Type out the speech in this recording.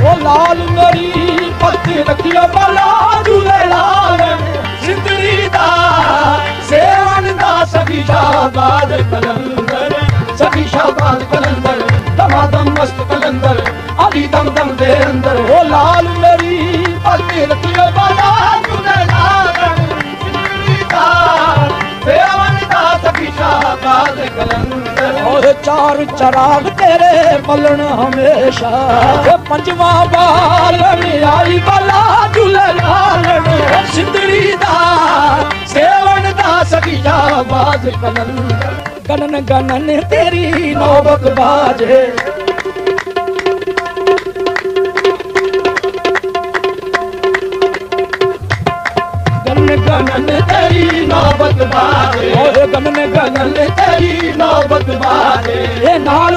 ओ लाल मेरी पत्ती रखियो बाला झूले लाल सिंदरी दा सेवन दा सखी शाहबाज कलंदर सखी शाहबाज कलंदर दमादम मस्त कलंदर अली दम दम दे अंदर ओ लाल मेरी पत्ती रखियो बाला झूले लाल सिंदरी दा सेवन दा सखी शाहबाज कलंदर और चार चराग तेरे मलन हमेशा पंजवा बालन आई बाला झूले लालन सिंदरी दा सेवन दा सखी शाहबाज कलंदर गनन गनन तेरी नौबत बाजे गनन तेरी नौबत बाजे और गनन गनन तेरी नौबत बाजे ये नाल